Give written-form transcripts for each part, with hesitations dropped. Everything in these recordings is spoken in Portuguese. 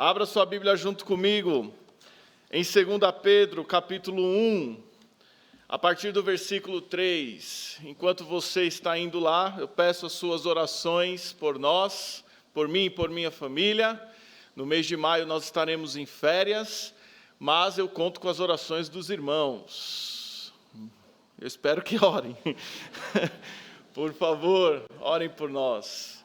Abra sua Bíblia junto comigo, em 2 Pedro, capítulo 1, a partir do versículo 3. Enquanto você está indo lá, eu peço as suas orações por nós, por mim e por minha família. No mês de maio nós estaremos em férias, mas eu conto com as orações dos irmãos. Eu espero que orem. Por favor, orem por nós.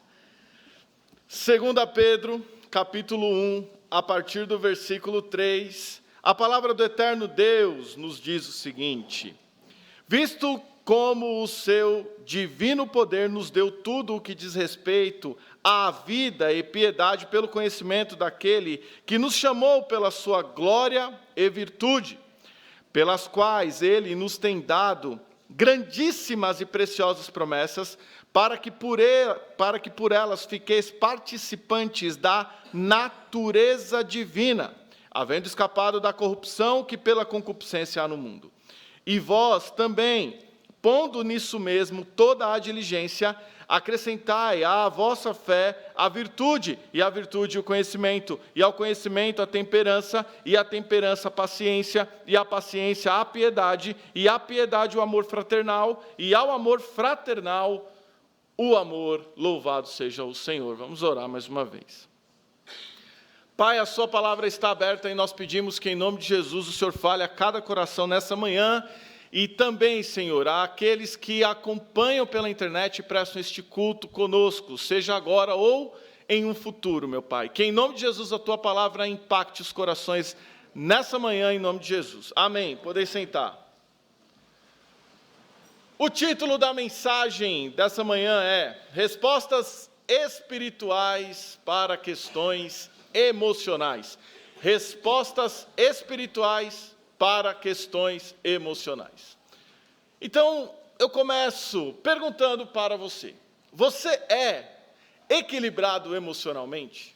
2 Pedro, capítulo 1, a partir do versículo 3, a palavra do eterno Deus nos diz o seguinte: visto como o seu divino poder nos deu tudo o que diz respeito à vida e piedade pelo conhecimento daquele que nos chamou pela sua glória e virtude, pelas quais ele nos tem dado grandíssimas e preciosas promessas, para que por elas fiqueis participantes da natureza divina, havendo escapado da corrupção que pela concupiscência há no mundo. E vós também, pondo nisso mesmo toda a diligência, acrescentai à vossa fé a virtude, e à virtude o conhecimento, e ao conhecimento a temperança, e à temperança a paciência, e à paciência a piedade, e à piedade o amor fraternal, e ao amor fraternal o amor. Louvado seja o Senhor. Vamos orar mais uma vez. Pai, a sua palavra está aberta e nós pedimos que em nome de Jesus o Senhor fale a cada coração nessa manhã. E também, Senhor, àqueles que acompanham pela internet e prestam este culto conosco, seja agora ou em um futuro, meu Pai. Que em nome de Jesus a Tua palavra impacte os corações nessa manhã, em nome de Jesus. Amém. Podem sentar. O título da mensagem dessa manhã é Respostas Espirituais para Questões Emocionais. Respostas espirituais para questões emocionais. Então, eu começo perguntando para você: você é equilibrado emocionalmente?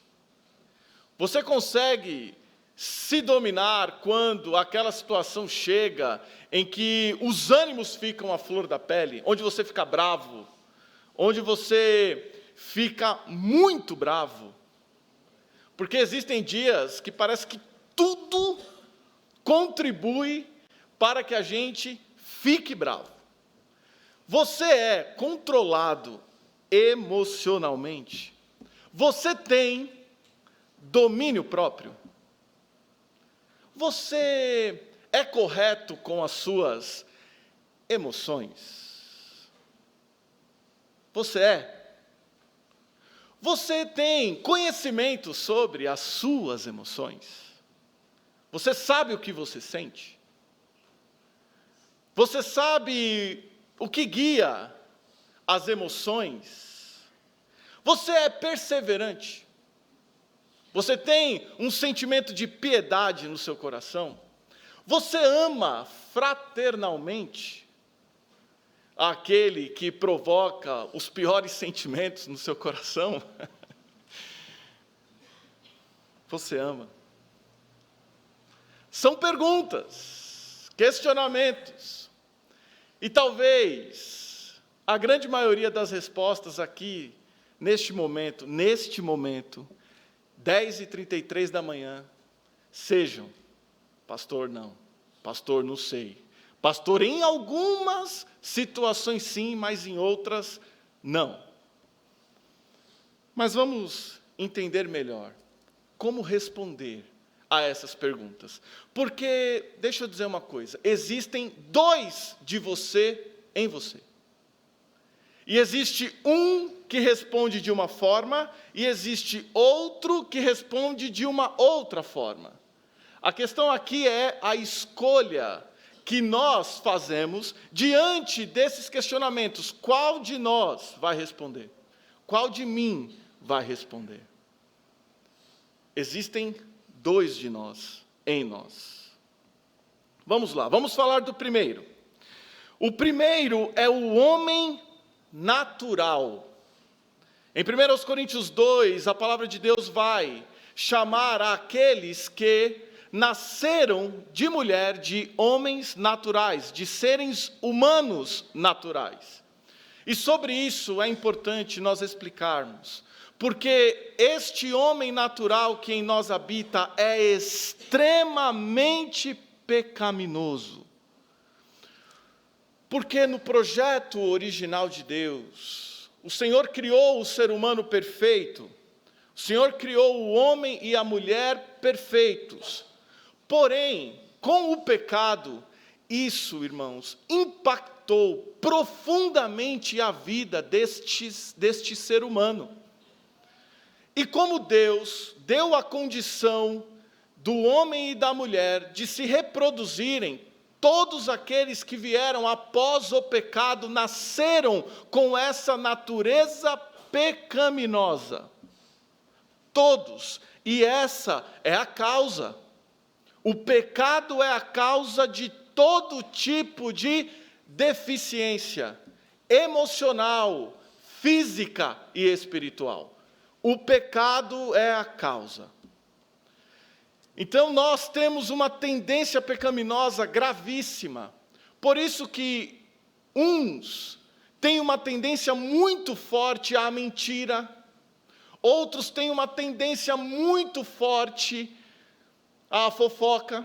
Você consegue se dominar quando aquela situação chega em que os ânimos ficam à flor da pele, onde você fica bravo, onde você fica muito bravo? Porque existem dias que parece que tudo contribui para que a gente fique bravo. Você é controlado emocionalmente? Você tem domínio próprio? Você é correto com as suas emoções? Você é? Você tem conhecimento sobre as suas emoções? Você sabe o que você sente? Você sabe o que guia as emoções? Você é perseverante? Você tem um sentimento de piedade no seu coração? Você ama fraternalmente aquele que provoca os piores sentimentos no seu coração? Você ama? São perguntas, questionamentos, e talvez a grande maioria das respostas aqui, neste momento, 10h33 da manhã, sejam: pastor, não sei, pastor, em algumas situações sim, mas em outras não. Mas vamos entender melhor como responder a essas perguntas. Porque, deixa eu dizer uma coisa, existem dois de você em você. E existe um que responde de uma forma, e existe outro que responde de uma outra forma. A questão aqui é a escolha que nós fazemos diante desses questionamentos. Qual de nós vai responder? Qual de mim vai responder? Existem dois de nós, em nós. Vamos lá, vamos falar do primeiro. O primeiro é o homem natural. Em 1 Coríntios 2, a palavra de Deus vai chamar aqueles que nasceram de mulher, de homens naturais, de seres humanos naturais. E sobre isso é importante nós explicarmos, Porque este homem natural que em nós habita é extremamente pecaminoso. Porque no projeto original de Deus, o Senhor criou o ser humano perfeito, o Senhor criou o homem e a mulher perfeitos. Porém, com o pecado, isso, irmãos, impactou profundamente a vida deste ser humano. E como Deus deu a condição do homem e da mulher de se reproduzirem, todos aqueles que vieram após o pecado nasceram com essa natureza pecaminosa. Todos. E essa é a causa. O pecado é a causa de todo tipo de deficiência emocional, física e espiritual. O pecado é a causa. Então nós temos uma tendência pecaminosa gravíssima. Por isso que uns têm uma tendência muito forte à mentira, outros têm uma tendência muito forte à fofoca,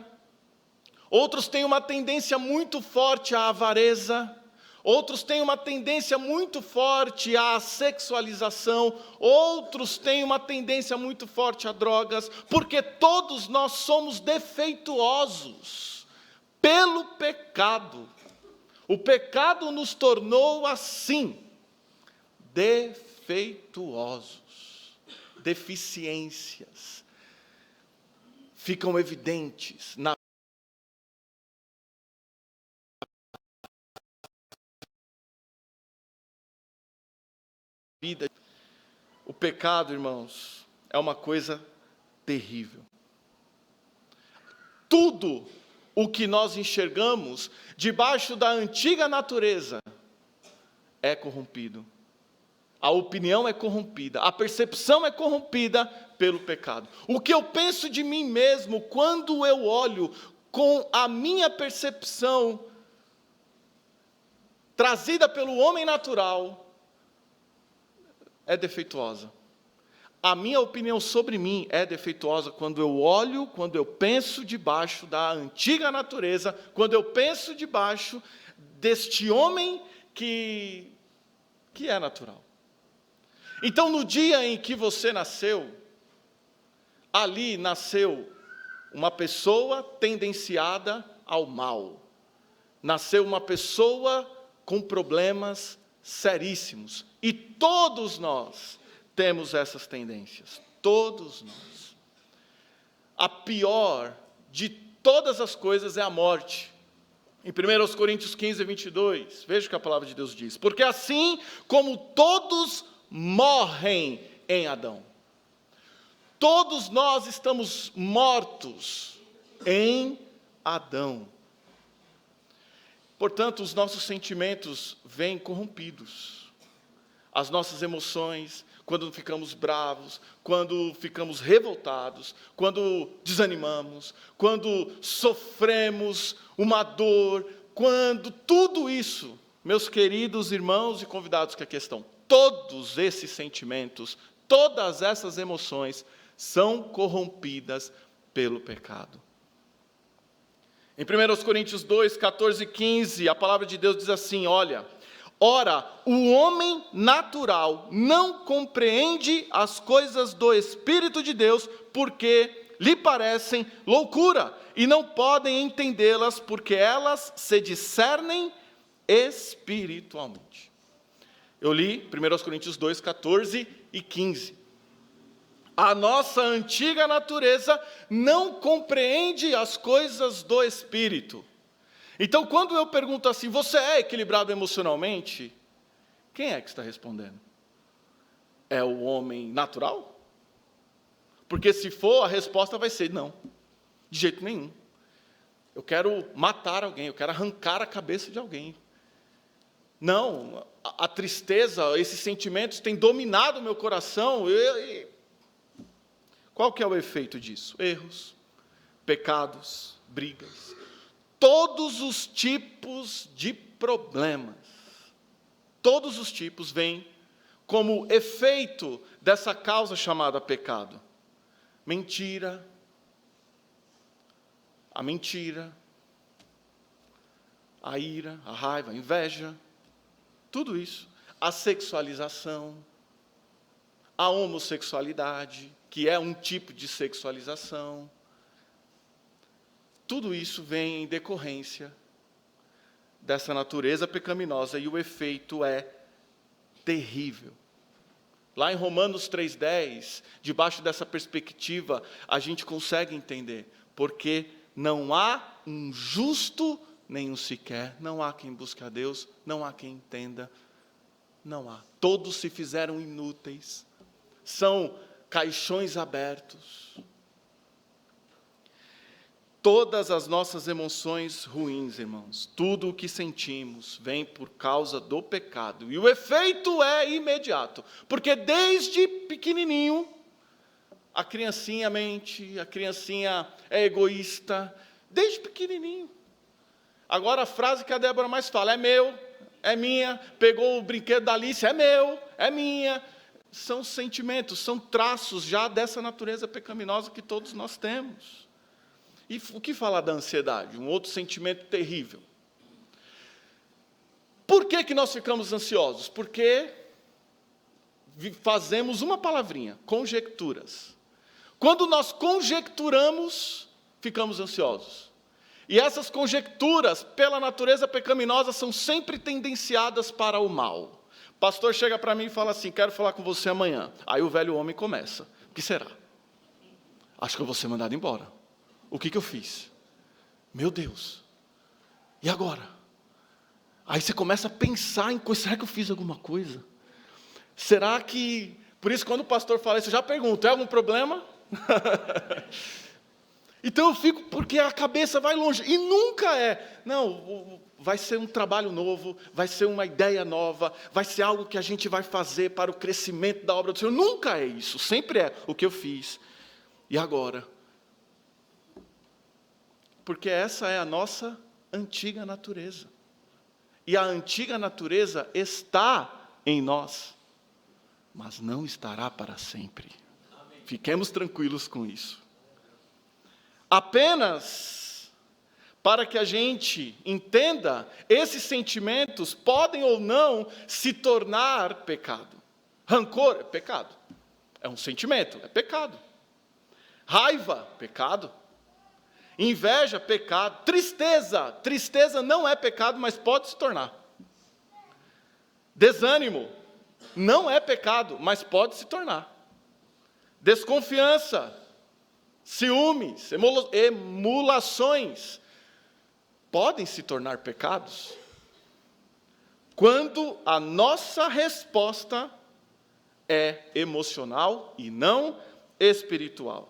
outros têm uma tendência muito forte à avareza, outros têm uma tendência muito forte à sexualização, outros têm uma tendência muito forte a drogas, porque todos nós somos defeituosos pelo pecado. O pecado nos tornou assim, defeituosos, deficiências ficam evidentes na vida. O pecado, irmãos, é uma coisa terrível. Tudo o que nós enxergamos debaixo da antiga natureza é corrompido. A opinião é corrompida, a percepção é corrompida pelo pecado. O que eu penso de mim mesmo quando eu olho com a minha percepção trazida pelo homem natural é defeituosa. A minha opinião sobre mim é defeituosa quando eu olho, quando eu penso debaixo da antiga natureza, quando eu penso debaixo deste homem que é natural. Então, no dia em que você nasceu, ali nasceu uma pessoa tendenciada ao mal. Nasceu uma pessoa com problemas seríssimos. E todos nós temos essas tendências. Todos nós. A pior de todas as coisas é a morte. Em 1 Coríntios 15, 22, veja o que a palavra de Deus diz. Porque assim como todos morrem em Adão, todos nós estamos mortos em Adão. Portanto, os nossos sentimentos vêm corrompidos. As nossas emoções, quando ficamos bravos, quando ficamos revoltados, quando desanimamos, quando sofremos uma dor, quando tudo isso, meus queridos irmãos e convidados que aqui estão, todos esses sentimentos, todas essas emoções são corrompidas pelo pecado. Em 1 Coríntios 2, 14 e 15, a palavra de Deus diz assim, olha, ora, o homem natural não compreende as coisas do Espírito de Deus, porque lhe parecem loucura, e não podem entendê-las, porque elas se discernem espiritualmente. Eu li 1 Coríntios 2, 14 e 15. A nossa antiga natureza não compreende as coisas do Espírito. Então, quando eu pergunto assim, você é equilibrado emocionalmente? Quem é que está respondendo? É o homem natural? Porque se for, a resposta vai ser não, de jeito nenhum. Eu quero matar alguém, eu quero arrancar a cabeça de alguém. Não, a tristeza, esses sentimentos têm dominado o meu coração. Qual que é o efeito disso? Erros, pecados, brigas. Todos os tipos de problemas, todos os tipos vêm como efeito dessa causa chamada pecado? Mentira, a ira, a raiva, a inveja, tudo isso. A sexualização, a homossexualidade, que é um tipo de sexualização. Tudo isso vem em decorrência dessa natureza pecaminosa e o efeito é terrível. Lá em Romanos 3,10, debaixo dessa perspectiva, a gente consegue entender, porque não há um justo nenhum sequer, não há quem busque a Deus, não há quem entenda, não há. Todos se fizeram inúteis, são caixões abertos. Todas as nossas emoções ruins, irmãos, tudo o que sentimos vem por causa do pecado. E o efeito é imediato, porque desde pequenininho, a criancinha mente, a criancinha é egoísta, desde pequenininho. Agora a frase que a Débora mais fala, é meu, é minha, pegou o brinquedo da Alice, é meu, é minha. São sentimentos, são traços já dessa natureza pecaminosa que todos nós temos. E o que falar da ansiedade? Um outro sentimento terrível. Por que nós ficamos ansiosos? Porque fazemos uma palavrinha, conjecturas. Quando nós conjecturamos, ficamos ansiosos. E essas conjecturas, pela natureza pecaminosa, são sempre tendenciadas para o mal. O pastor chega para mim e fala assim, quero falar com você amanhã. Aí o velho homem começa, o que será? Acho que eu vou ser mandado embora. O que eu fiz? Meu Deus, e agora? Aí você começa a pensar em coisa, será que eu fiz alguma coisa? Será que... Por isso, quando o pastor fala isso, eu já pergunto, é algum problema? Então eu fico, porque a cabeça vai longe, e nunca é. Não, vai ser um trabalho novo, vai ser uma ideia nova, vai ser algo que a gente vai fazer para o crescimento da obra do Senhor. Nunca é isso, sempre é o que eu fiz. E agora? Porque essa é a nossa antiga natureza. E a antiga natureza está em nós, mas não estará para sempre. Amém. Fiquemos tranquilos com isso. Apenas para que a gente entenda, esses sentimentos podem ou não se tornar pecado. Rancor é pecado. É um sentimento, é pecado. Raiva, pecado. Inveja, pecado. Tristeza não é pecado, mas pode se tornar. Desânimo, não é pecado, mas pode se tornar. Desconfiança, ciúmes, emulações, podem se tornar pecados, quando a nossa resposta é emocional e não espiritual.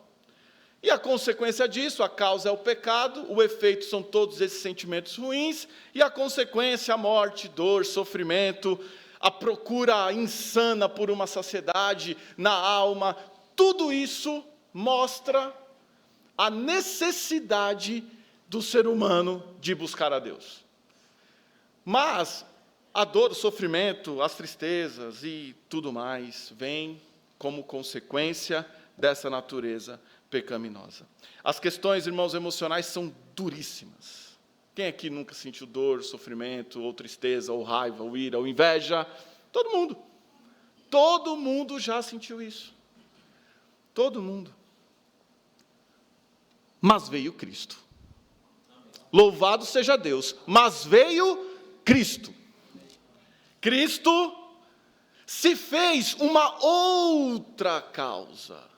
E a consequência disso, a causa é o pecado, o efeito são todos esses sentimentos ruins, e a consequência, a morte, dor, sofrimento, a procura insana por uma saciedade na alma, tudo isso mostra a necessidade do ser humano de buscar a Deus. Mas a dor, o sofrimento, as tristezas e tudo mais, vem como consequência dessa natureza pecaminosa. As questões, irmãos, emocionais são duríssimas. Quem aqui nunca sentiu dor, sofrimento, ou tristeza, ou raiva, ou ira, ou inveja? Todo mundo. Todo mundo já sentiu isso. Todo mundo. Mas veio Cristo. Louvado seja Deus. Mas veio Cristo. Cristo se fez uma outra causa.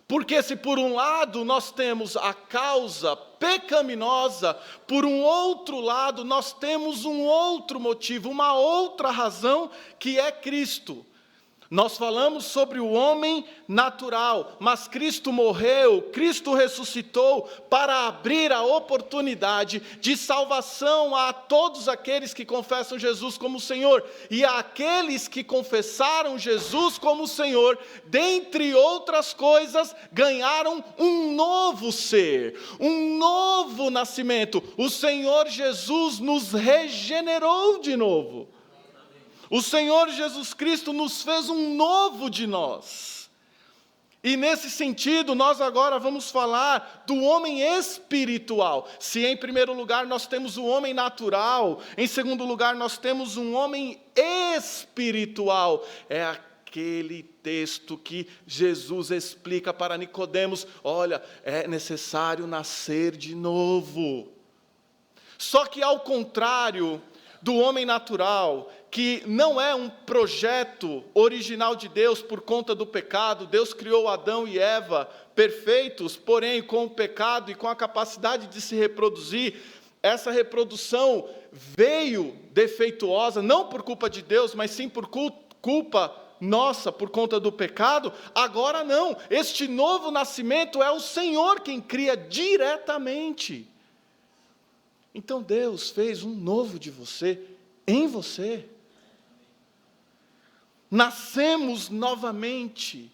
Porque se por um lado nós temos a causa pecaminosa, por um outro lado nós temos um outro motivo, uma outra razão, que é Cristo. Nós falamos sobre o homem natural, mas Cristo morreu, Cristo ressuscitou para abrir a oportunidade de salvação a todos aqueles que confessam Jesus como Senhor. E àqueles que confessaram Jesus como Senhor, dentre outras coisas, ganharam um novo ser, um novo nascimento. O Senhor Jesus nos regenerou de novo. O Senhor Jesus Cristo nos fez um novo de nós. E nesse sentido, nós agora vamos falar do homem espiritual. Se em primeiro lugar nós temos o homem natural, em segundo lugar nós temos um homem espiritual. É aquele texto que Jesus explica para Nicodemos: olha, é necessário nascer de novo. Só que ao contrário do homem natural, que não é um projeto original de Deus por conta do pecado, Deus criou Adão e Eva perfeitos, porém com o pecado e com a capacidade de se reproduzir, essa reprodução veio defeituosa, não por culpa de Deus, mas sim por culpa nossa, por conta do pecado. Agora não, este novo nascimento é o Senhor quem cria diretamente. Então Deus fez um novo de você, em você. Nascemos novamente.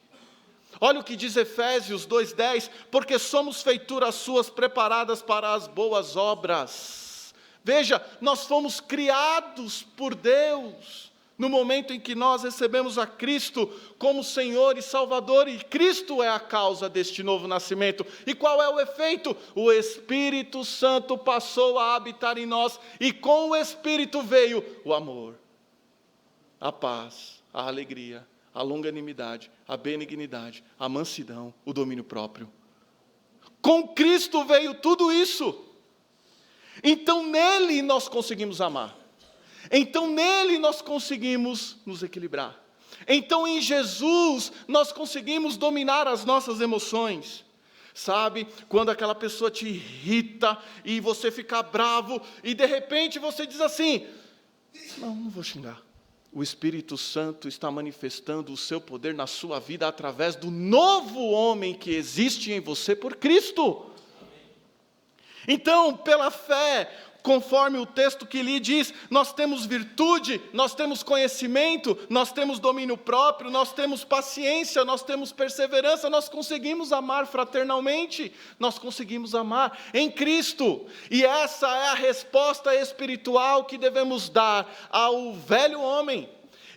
Olha o que diz Efésios 2:10, porque somos feituras suas preparadas para as boas obras. Veja, nós fomos criados por Deus, no momento em que nós recebemos a Cristo como Senhor e Salvador, e Cristo é a causa deste novo nascimento. E qual é o efeito? O Espírito Santo passou a habitar em nós, e com o Espírito veio o amor, a paz, a alegria, a longanimidade, a benignidade, a mansidão, o domínio próprio. Com Cristo veio tudo isso. Então nele nós conseguimos amar. Então nele nós conseguimos nos equilibrar. Então em Jesus nós conseguimos dominar as nossas emoções. Sabe, quando aquela pessoa te irrita e você fica bravo e de repente você diz assim: não vou xingar. O Espírito Santo está manifestando o seu poder na sua vida através do novo homem que existe em você por Cristo. Então, pela fé, conforme o texto que lhe diz, nós temos virtude, nós temos conhecimento, nós temos domínio próprio, nós temos paciência, nós temos perseverança, nós conseguimos amar fraternalmente, nós conseguimos amar em Cristo. E essa é a resposta espiritual que devemos dar ao velho homem.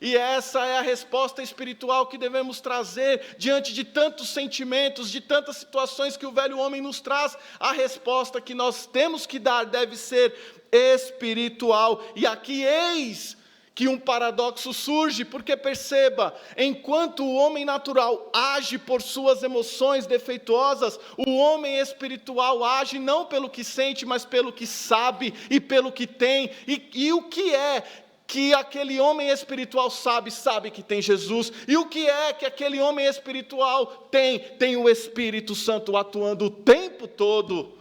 E essa é a resposta espiritual que devemos trazer diante de tantos sentimentos, de tantas situações que o velho homem nos traz. A resposta que nós temos que dar deve ser espiritual. E aqui eis que um paradoxo surge, porque perceba, enquanto o homem natural age por suas emoções defeituosas, o homem espiritual age não pelo que sente, mas pelo que sabe e pelo que tem. E o que é que aquele homem espiritual sabe que tem Jesus? E o que é que aquele homem espiritual tem? Tem o Espírito Santo atuando o tempo todo.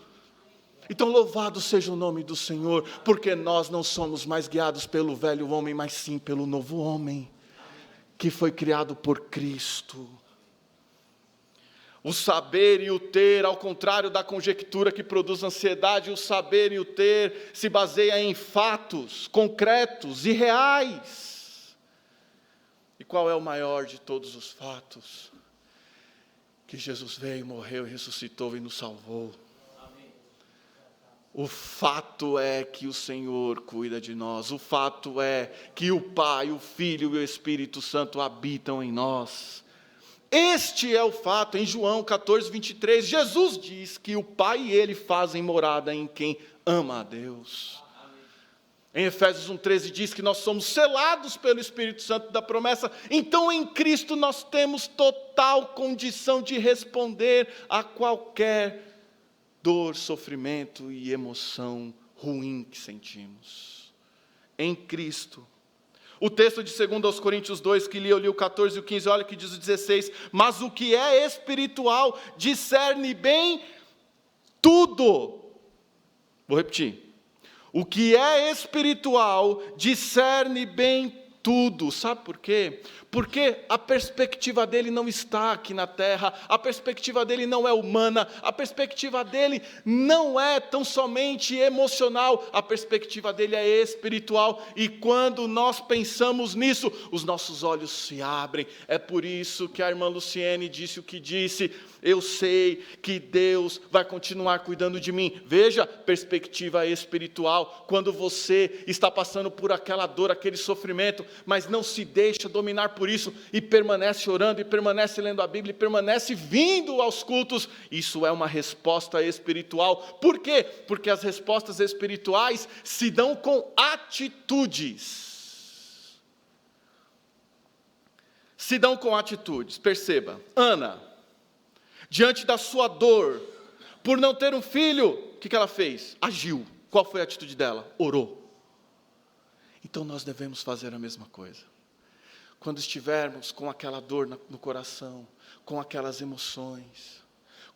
Então louvado seja o nome do Senhor, porque nós não somos mais guiados pelo velho homem, mas sim pelo novo homem, que foi criado por Cristo. O saber e o ter, ao contrário da conjectura que produz ansiedade, o saber e o ter se baseia em fatos concretos e reais. E qual é o maior de todos os fatos? Que Jesus veio, morreu, ressuscitou e nos salvou. O fato é que o Senhor cuida de nós. O fato é que o Pai, o Filho e o Espírito Santo habitam em nós. Este é o fato. Em João 14:23, Jesus diz que o Pai e Ele fazem morada em quem ama a Deus. Em Efésios 1:13 diz que nós somos selados pelo Espírito Santo da promessa. Então em Cristo nós temos total condição de responder a qualquer dor, sofrimento e emoção ruim que sentimos. Em Cristo. O texto de 2 Coríntios 2, que eu li o 14 e o 15, olha o que diz o 16. Mas o que é espiritual discerne bem tudo. Vou repetir. O que é espiritual discerne bem tudo. Sabe por quê? Porque a perspectiva dele não está aqui na terra, a perspectiva dele não é humana, a perspectiva dele não é tão somente emocional, a perspectiva dele é espiritual, e quando nós pensamos nisso, os nossos olhos se abrem. É por isso que a irmã Luciene disse o que disse: eu sei que Deus vai continuar cuidando de mim. Veja, perspectiva espiritual, quando você está passando por aquela dor, aquele sofrimento, mas não se deixa dominar por isso, e permanece orando, e permanece lendo a Bíblia, e permanece vindo aos cultos, isso é uma resposta espiritual. Por quê? Porque as respostas espirituais se dão com atitudes. Se dão com atitudes. Perceba, Ana, diante da sua dor, por não ter um filho, o que ela fez? Agiu. Qual foi a atitude dela? Orou. Então nós devemos fazer a mesma coisa. Quando estivermos com aquela dor no coração, com aquelas emoções,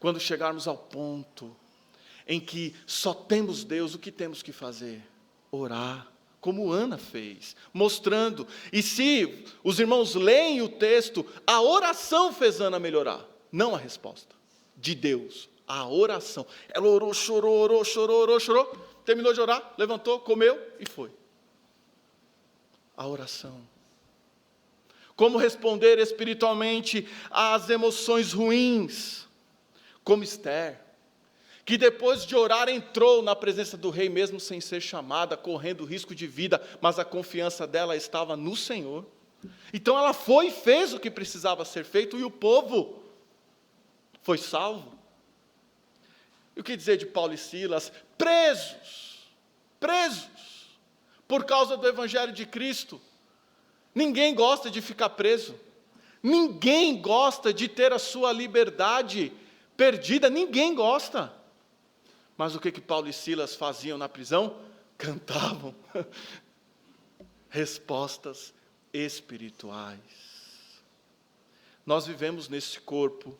quando chegarmos ao ponto em que só temos Deus, o que temos que fazer? Orar, como Ana fez, mostrando. E se os irmãos leem o texto, a oração fez Ana melhorar, não a resposta de Deus, a oração. Ela orou, chorou, terminou de orar, levantou, comeu e foi. A oração. Como responder espiritualmente às emoções ruins, como Esther, que depois de orar entrou na presença do rei, mesmo sem ser chamada, correndo risco de vida, mas a confiança dela estava no Senhor. Então ela foi e fez o que precisava ser feito, e o povo foi salvo. E o que dizer de Paulo e Silas? Presos, por causa do Evangelho de Cristo. Ninguém gosta de ficar preso, ninguém gosta de ter a sua liberdade perdida, ninguém gosta. Mas o que Paulo e Silas faziam na prisão? Cantavam. Respostas espirituais. Nós vivemos nesse corpo,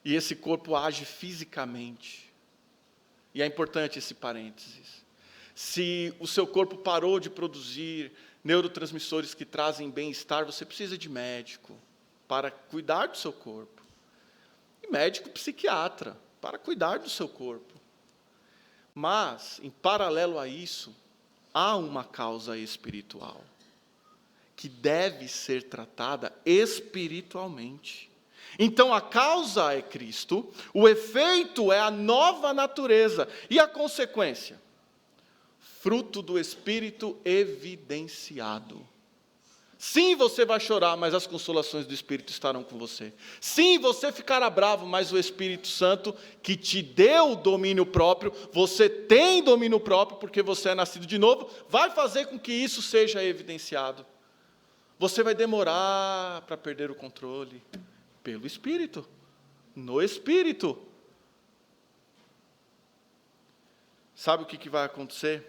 e esse corpo age fisicamente, e é importante esse parênteses. Se o seu corpo parou de produzir neurotransmissores que trazem bem-estar, você precisa de médico para cuidar do seu corpo. E médico psiquiatra para cuidar do seu corpo. Mas, em paralelo a isso, há uma causa espiritual que deve ser tratada espiritualmente. Então, a causa é Cristo, o efeito é a nova natureza, e a consequência? Fruto do Espírito evidenciado. Sim, você vai chorar, mas as consolações do Espírito estarão com você. Sim, você ficará bravo, mas o Espírito Santo, que te deu domínio próprio, você tem domínio próprio, porque você é nascido de novo, vai fazer com que isso seja evidenciado. Você vai demorar para perder o controle, pelo Espírito, no Espírito. Sabe o que vai acontecer?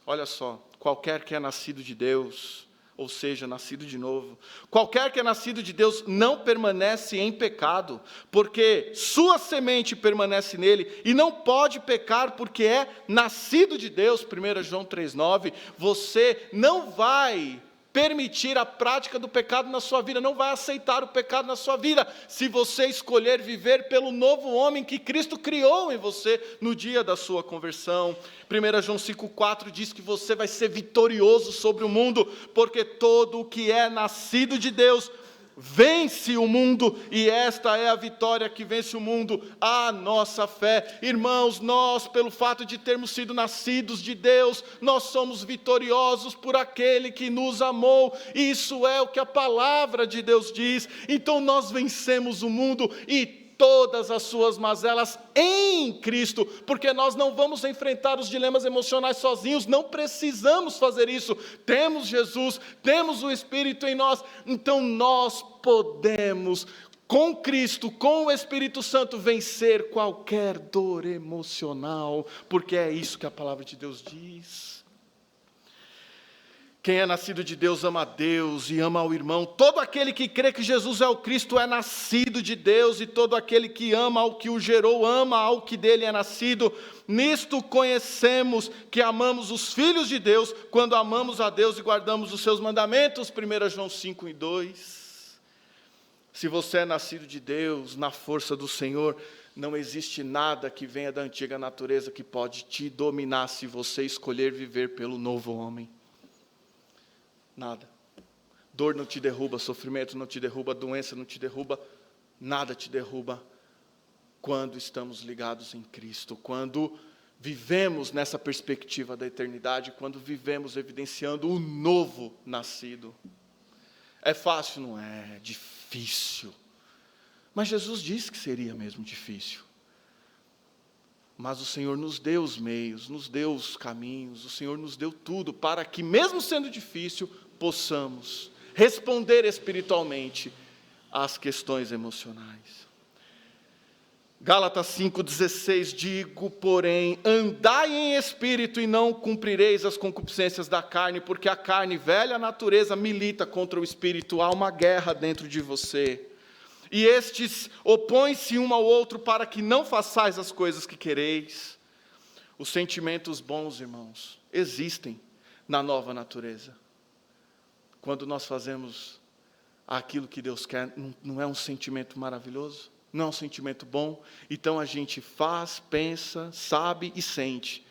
Olha só, qualquer que é nascido de Deus, ou seja, nascido de novo, qualquer que é nascido de Deus não permanece em pecado, porque sua semente permanece nele, e não pode pecar porque é nascido de Deus, 1 João 3,9, você não vai permitir a prática do pecado na sua vida, não vai aceitar o pecado na sua vida, se você escolher viver pelo novo homem que Cristo criou em você no dia da sua conversão. 1 João 5,4 diz que você vai ser vitorioso sobre o mundo, porque todo o que é nascido de Deus vence o mundo, e esta é a vitória que vence o mundo, a nossa fé. Irmãos, nós, pelo fato de termos sido nascidos de Deus, nós somos vitoriosos por aquele que nos amou. Isso é o que a palavra de Deus diz. Então nós vencemos o mundo e todas as suas mazelas em Cristo, porque nós não vamos enfrentar os dilemas emocionais sozinhos, não precisamos fazer isso, temos Jesus, temos o Espírito em nós, então nós podemos, com Cristo, com o Espírito Santo, vencer qualquer dor emocional, porque é isso que a palavra de Deus diz. Quem é nascido de Deus ama a Deus e ama ao irmão. Todo aquele que crê que Jesus é o Cristo é nascido de Deus, e todo aquele que ama ao que o gerou, ama ao que dele é nascido. Nisto conhecemos que amamos os filhos de Deus, quando amamos a Deus e guardamos os seus mandamentos. 1 João 5:2. Se você é nascido de Deus, na força do Senhor, não existe nada que venha da antiga natureza que pode te dominar se você escolher viver pelo novo homem. Nada. Dor não te derruba, sofrimento não te derruba, doença não te derruba, nada te derruba quando estamos ligados em Cristo, quando vivemos nessa perspectiva da eternidade, quando vivemos evidenciando o novo nascido. É fácil? Não é, é difícil. Mas Jesus disse que seria mesmo difícil. Mas o Senhor nos deu os meios, nos deu os caminhos, o Senhor nos deu tudo para que, mesmo sendo difícil, possamos responder espiritualmente às questões emocionais. Gálatas 5,16, digo, porém, andai em espírito e não cumprireis as concupiscências da carne, porque a carne, velha natureza, milita contra o espírito, há uma guerra dentro de você. E estes opõem-se um ao outro para que não façais as coisas que quereis. Os sentimentos bons, irmãos, existem na nova natureza. Quando nós fazemos aquilo que Deus quer, não é um sentimento maravilhoso? Não é um sentimento bom? Então a gente faz, pensa, sabe e sente.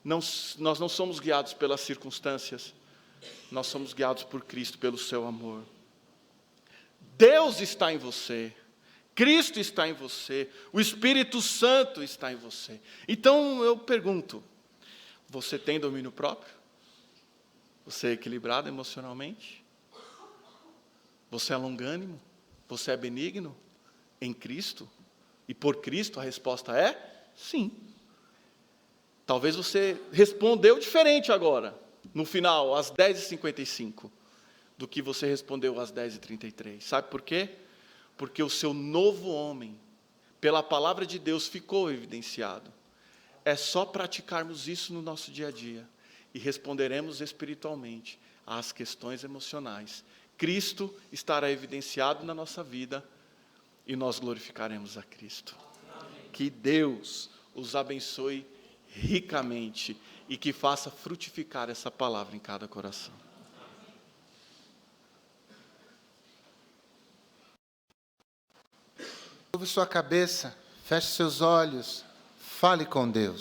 Nós não somos guiados pelas circunstâncias, nós somos guiados por Cristo, pelo seu amor. Deus está em você, Cristo está em você, o Espírito Santo está em você. Então eu pergunto, você tem domínio próprio? Você é equilibrado emocionalmente? Você é longânimo? Você é benigno em Cristo? E por Cristo a resposta é sim. Talvez você respondeu diferente agora, no final, às 10h55. Do que você respondeu às 10h33. Sabe por quê? Porque o seu novo homem, pela palavra de Deus, ficou evidenciado. É só praticarmos isso no nosso dia a dia, e responderemos espiritualmente às questões emocionais. Cristo estará evidenciado na nossa vida, e nós glorificaremos a Cristo. Amém. Que Deus os abençoe ricamente, e que faça frutificar essa palavra em cada coração. Curve sua cabeça, feche seus olhos, fale com Deus.